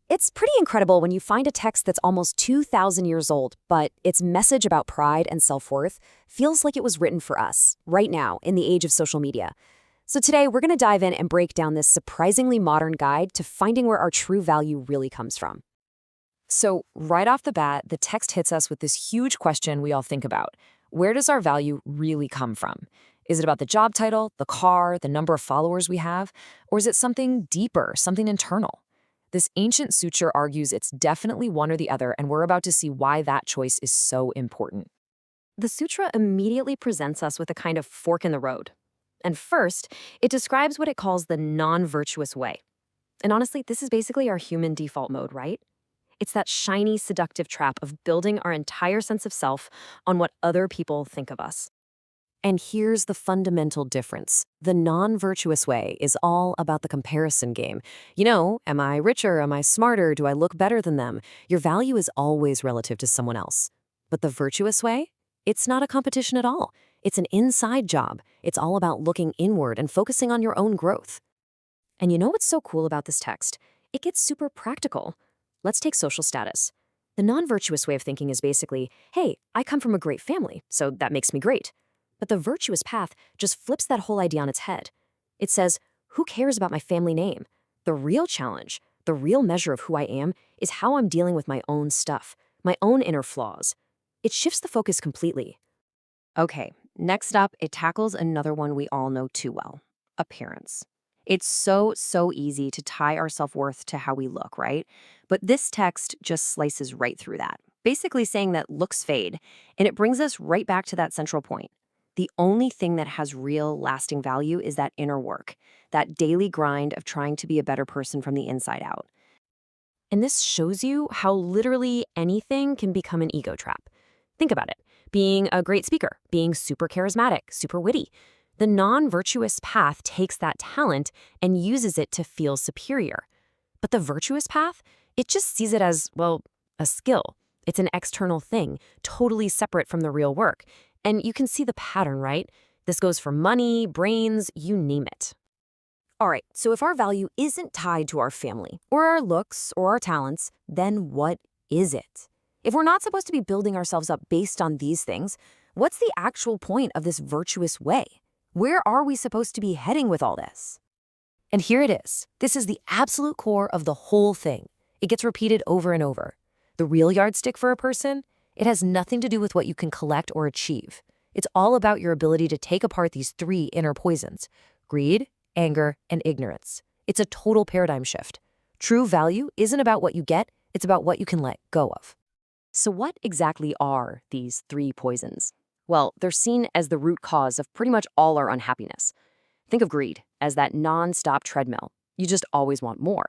It's pretty incredible when you find a text that's almost 2,000 years old, but its message about pride and self-worth feels like it was written for us, right now, in the age of social media. So today, we're going to dive in and break down this surprisingly modern guide to finding where our true value really comes from. So right off the bat, the text hits us with this huge question we all think about. Where does our value really come from? Is it about the job title, the car, the number of followers we have? Or is it something deeper, something internal? This ancient sutra argues it's definitely one or the other, and we're about to see why that choice is so important. The sutra immediately presents us with a kind of fork in the road. And first, it describes what it calls the non-virtuous way. And honestly, this is basically our human default mode, right? It's that shiny, seductive trap of building our entire sense of self on what other people think of us. And here's the fundamental difference. The non-virtuous way is all about the comparison game. Am I richer? Am I smarter? Do I look better than them? Your value is always relative to someone else. But the virtuous way? It's not a competition at all. It's an inside job. It's all about looking inward and focusing on your own growth. And you know what's so cool about this text? It gets super practical. Let's take social status. The non-virtuous way of thinking is basically, hey, I come from a great family, so that makes me great. But the virtuous path just flips that whole idea on its head. It says, who cares about my family name? The real challenge, the real measure of who I am, is how I'm dealing with my own stuff, my own inner flaws. It shifts the focus completely. Okay, next up, it tackles another one we all know too well, appearance. It's so easy to tie our self-worth to how we look, right? But this text just slices right through that, basically saying that looks fade, and it brings us right back to that central point. The only thing that has real, lasting value is that inner work, that daily grind of trying to be a better person from the inside out. And this shows you how literally anything can become an ego trap. Think about it. Being a great speaker, being super charismatic, super witty. The non-virtuous path takes that talent and uses it to feel superior. But the virtuous path, it just sees it as, well, a skill. It's an external thing, totally separate from the real work. And you can see the pattern, right? This goes for money, brains, you name it. All right, so if our value isn't tied to our family, or our looks, or our talents, then what is it? If we're not supposed to be building ourselves up based on these things, what's the actual point of this virtuous way? Where are we supposed to be heading with all this? And here it is. This is the absolute core of the whole thing. It gets repeated over and over. The real yardstick for a person? It has nothing to do with what you can collect or achieve. It's all about your ability to take apart these three inner poisons: greed, anger, and ignorance. It's a total paradigm shift. True value isn't about what you get, it's about what you can let go of. So what exactly are these three poisons? Well, they're seen as the root cause of pretty much all our unhappiness. Think of greed as that non-stop treadmill. You just always want more.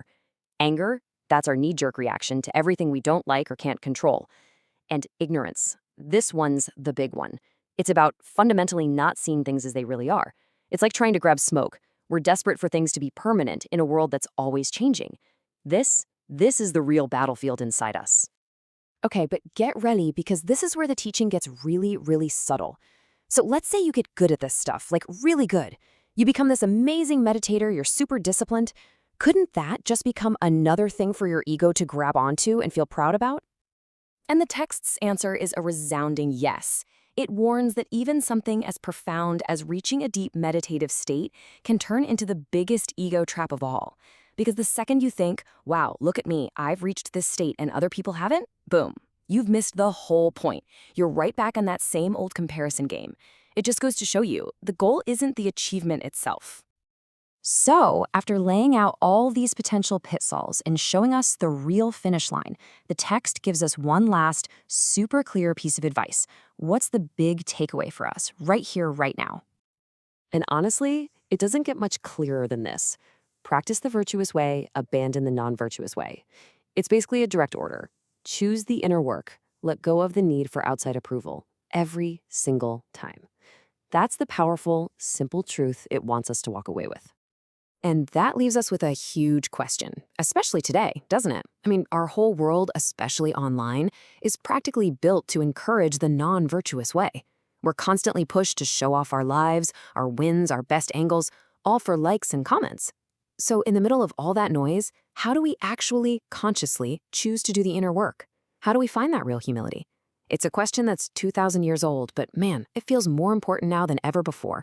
Anger, that's our knee-jerk reaction to everything we don't like or can't control. And ignorance, this one's the big one. It's about fundamentally not seeing things as they really are. It's like trying to grab smoke. We're desperate for things to be permanent in a world that's always changing. This is the real battlefield inside us. Okay, but get ready, because this is where the teaching gets really subtle. So let's say you get good at this stuff, like really good. You become this amazing meditator, you're super disciplined. Couldn't that just become another thing for your ego to grab onto and feel proud about? And the text's answer is a resounding yes. It warns that even something as profound as reaching a deep meditative state can turn into the biggest ego trap of all. Because the second you think, wow, look at me, I've reached this state and other people haven't, boom, you've missed the whole point. You're right back on that same old comparison game. It just goes to show you, the goal isn't the achievement itself. So, after laying out all these potential pitfalls and showing us the real finish line, the text gives us one last, super clear piece of advice. What's the big takeaway for us, right here, right now? And honestly, it doesn't get much clearer than this. Practice the virtuous way, abandon the non-virtuous way. It's basically a direct order. Choose the inner work, let go of the need for outside approval, every single time. That's the powerful, simple truth it wants us to walk away with. And that leaves us with a huge question, especially today, doesn't it? I mean, our whole world, especially online, is practically built to encourage the non-virtuous way. We're constantly pushed to show off our lives, our wins, our best angles, all for likes and comments. So in the middle of all that noise, how do we actually, consciously, choose to do the inner work? How do we find that real humility? It's a question that's 2,000 years old, but man, it feels more important now than ever before.